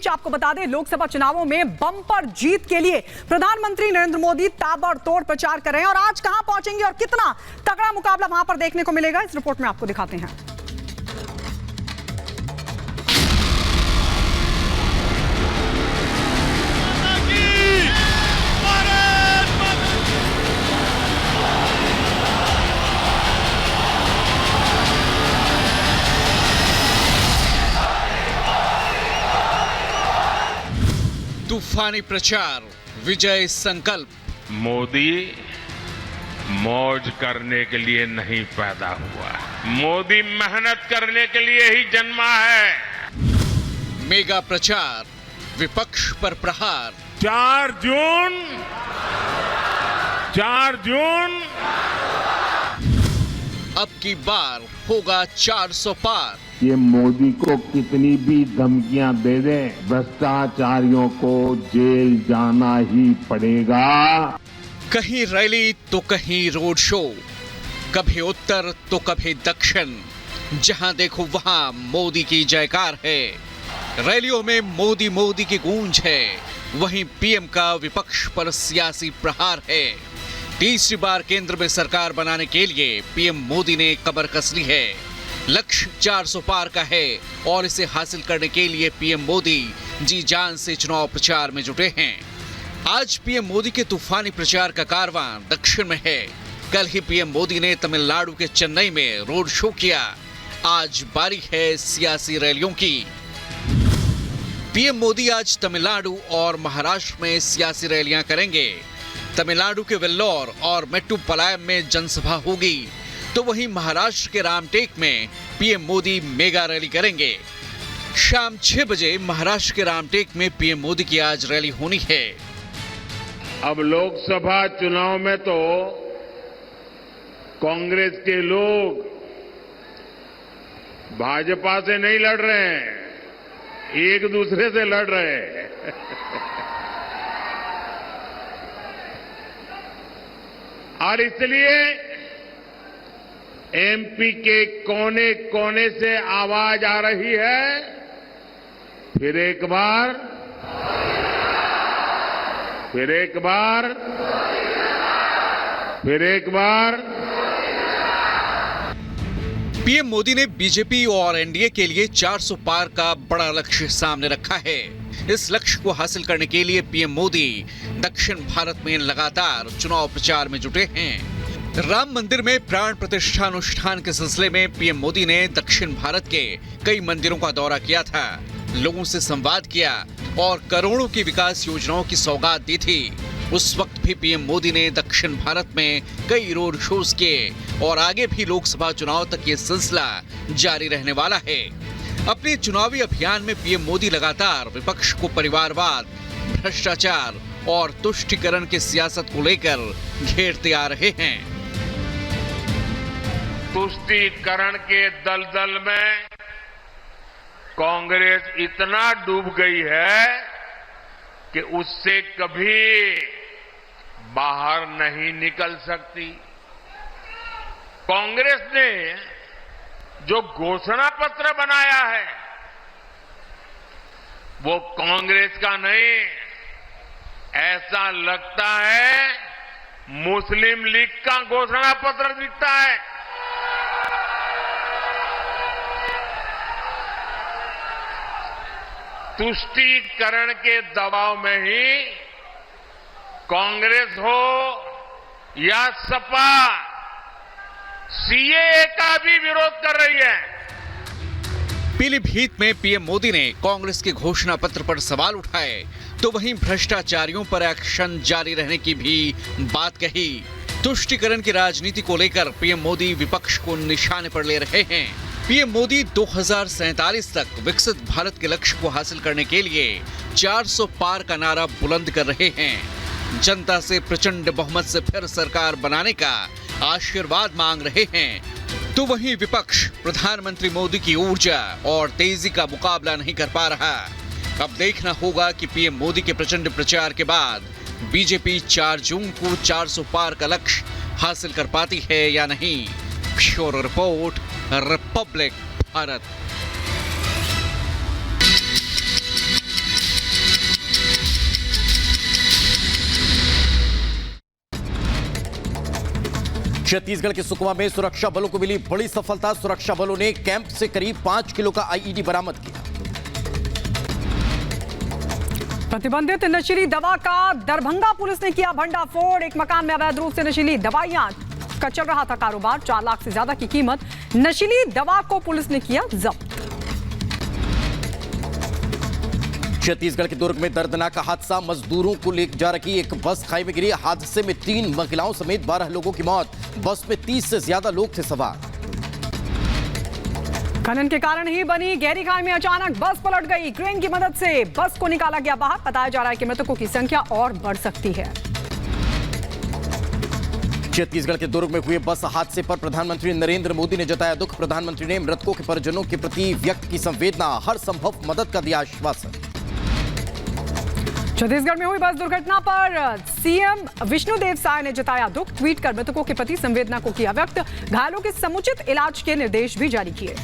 आपको बता दें, लोकसभा चुनावों में बम्पर जीत के लिए प्रधानमंत्री नरेंद्र मोदी ताबड़तोड़ प्रचार कर रहे हैं और आज कहां पहुंचेंगे और कितना तगड़ा मुकाबला वहां पर देखने को मिलेगा, इस रिपोर्ट में आपको दिखाते हैं। तूफानी प्रचार, विजय संकल्प। मोदी मौज करने के लिए नहीं पैदा हुआ, मोदी मेहनत करने के लिए ही जन्मा है। मेगा प्रचार, विपक्ष पर प्रहार। 4 जून अब की बार होगा 400 पार। ये मोदी को कितनी भी धमकियां दे दे, भ्रष्टाचारियों को जेल जाना ही पड़ेगा। कहीं रैली तो कहीं रोड शो, कभी उत्तर तो कभी दक्षिण, जहां देखो वहां मोदी की जयकार है। रैलियों में मोदी मोदी की गूंज है, वहीं पीएम का विपक्ष पर सियासी प्रहार है। तीसरी बार केंद्र में सरकार बनाने के लिए पीएम मोदी ने कमर कस ली है। लक्ष्य 400 पार का है और इसे हासिल करने के लिए पीएम मोदी जी जान से चुनाव प्रचार में जुटे हैं। आज पीएम मोदी के तूफानी प्रचार का कारवां दक्षिण में है। कल ही पीएम मोदी ने तमिलनाडु के चेन्नई में रोड शो किया। आज बारी है सियासी रैलियों की। पीएम मोदी आज तमिलनाडु और महाराष्ट्र में सियासी रैलियां करेंगे। तमिलनाडु के वेल्लोर और मेट्टुपालयम में जनसभा होगी, तो वहीं महाराष्ट्र के रामटेक में पीएम मोदी मेगा रैली करेंगे। शाम 6 बजे महाराष्ट्र के रामटेक में पीएम मोदी की आज रैली होनी है। अब लोकसभा चुनाव में तो कांग्रेस के लोग भाजपा से नहीं लड़ रहे हैं, एक दूसरे से लड़ रहे हैं। और इसलिए एमपी के कोने कोने से आवाज आ रही है, फिर एक बार पीएम मोदी ने बीजेपी और एनडीए के लिए 400 पार का बड़ा लक्ष्य सामने रखा है। इस लक्ष्य को हासिल करने के लिए पीएम मोदी दक्षिण भारत में लगातार चुनाव प्रचार में जुटे हैं। राम मंदिर में प्राण प्रतिष्ठा अनुष्ठान के सिलसिले में पीएम मोदी ने दक्षिण भारत के कई मंदिरों का दौरा किया था, लोगों से संवाद किया और करोड़ों की विकास योजनाओं की सौगात दी थी। उस वक्त भी पीएम मोदी ने दक्षिण भारत में कई रोड शोज किए और आगे भी लोकसभा चुनाव तक ये सिलसिला जारी रहने वाला है। अपने चुनावी अभियान में पीएम मोदी लगातार विपक्ष को परिवारवाद, भ्रष्टाचार और तुष्टीकरण की सियासत को लेकर घेरते आ रहे हैं। तुष्टीकरण के दलदल में कांग्रेस इतना डूब गई है कि उससे कभी बाहर नहीं निकल सकती। कांग्रेस ने जो घोषणा पत्र बनाया है वो कांग्रेस का नहीं, ऐसा लगता है मुस्लिम लीग का घोषणा पत्र दिखता है। तुष्टीकरण के दबाव में ही कांग्रेस हो या सपा सीएए का भी विरोध कर रही है। पीलीभीत में पीएम मोदी ने कांग्रेस के घोषणा पत्र पर सवाल उठाए, तो वहीं भ्रष्टाचारियों पर एक्शन जारी रहने की भी बात कही। तुष्टीकरण की राजनीति को लेकर पीएम मोदी विपक्ष को निशाने पर ले रहे हैं। पीएम मोदी 2047 तक विकसित भारत के लक्ष्य को हासिल करने के लिए 400 पार का नारा बुलंद कर रहे हैं। जनता से प्रचंड बहुमत से फिर सरकार बनाने का आशीर्वाद मांग रहे हैं। तो वहीं विपक्ष प्रधानमंत्री मोदी की ऊर्जा और तेजी का मुकाबला नहीं कर पा रहा। अब देखना होगा कि पीएम मोदी के प्रचंड प्रचार के बाद बीजेपी 4 जून को 400 पार का लक्ष्य हासिल कर पाती है या नहीं। Bureau report, Republic Bharat. Chhattisgarh के सुकमा में सुरक्षा बलों को मिली बड़ी सफलता। सुरक्षा बलों ने कैंप से करीब 5 किलो का आईईडी बरामद किया। प्रतिबंधित नशीली दवा का दरभंगा पुलिस ने किया भंडाफोड़। एक मकान में अवैध रूप से नशीली दवाइयां का चल रहा था कारोबार। 4 लाख से ज्यादा की कीमत नशीली दवा को पुलिस ने किया जब्त। छत्तीसगढ़ के दुर्ग में दर्दनाक हादसा। मजदूरों को लेकर जा रही एक बस खाई में गिरी। हादसे में 3 महिलाओं समेत 12 लोगों की मौत। बस में 30 से ज्यादा लोग थे सवार। खनन के कारण ही बनी गहरी खाई में अचानक बस पलट गई। क्रेन की मदद से बस को निकाला गया बाहर। बताया जा रहा है कि मृतकों की संख्या और बढ़ सकती है। छत्तीसगढ़ के दुर्ग में हुए बस हादसे पर प्रधानमंत्री नरेंद्र मोदी ने जताया दुख। प्रधानमंत्री ने मृतकों के परिजनों के प्रति व्यक्त की संवेदना। हर संभव मदद का दिया आश्वासन। छत्तीसगढ़ में हुई बस दुर्घटना पर सीएम विष्णुदेव साय ने जताया दुख। ट्वीट कर मृतकों के प्रति संवेदना को किया व्यक्त। घायलों के समुचित इलाज के निर्देश भी जारी किए।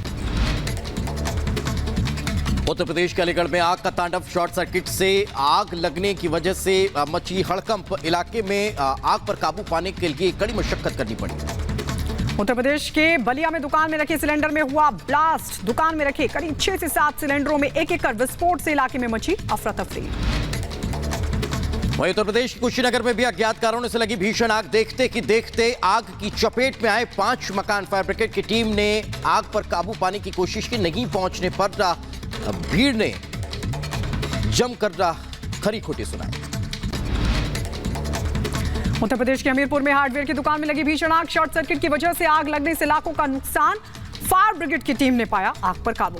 उत्तर प्रदेश के अलीगढ़ में आग का तांडव। शॉर्ट सर्किट से आग लगने की वजह से मची हड़कंप। इलाके में आग पर काबू पाने के लिए कड़ी मशक्कत करनी पड़ी। उत्तर प्रदेश के बलिया में दुकान में रखे सिलेंडर में हुआ ब्लास्ट। दुकान में रखे करीब 6 से 7 सिलेंडरों में एक कर विस्फोट से इलाके में मची अफरा तफरी। वहीं उत्तर प्रदेश के कुशीनगर में भी अज्ञात कारणों से लगी भीषण आग। देखते कि देखते आग की चपेट में आए 5 मकान। फायर ब्रिगेड की टीम ने आग पर काबू पाने की कोशिश की। नहीं पहुंचने पर भीड़ ने जमकर खरी खोटी सुनाई। उत्तर प्रदेश के हमीरपुर में हार्डवेयर की दुकान में लगी भीषण आग। शॉर्ट सर्किट की वजह से आग लगने से लाखों का नुकसान। फायर ब्रिगेड की टीम ने पाया आग पर काबू।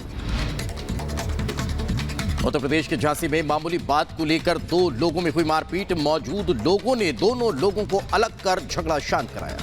उत्तर प्रदेश के झांसी में मामूली बात को लेकर 2 लोगों में हुई मारपीट। मौजूद लोगों ने दोनों लोगों को अलग कर झगड़ा शांत कराया।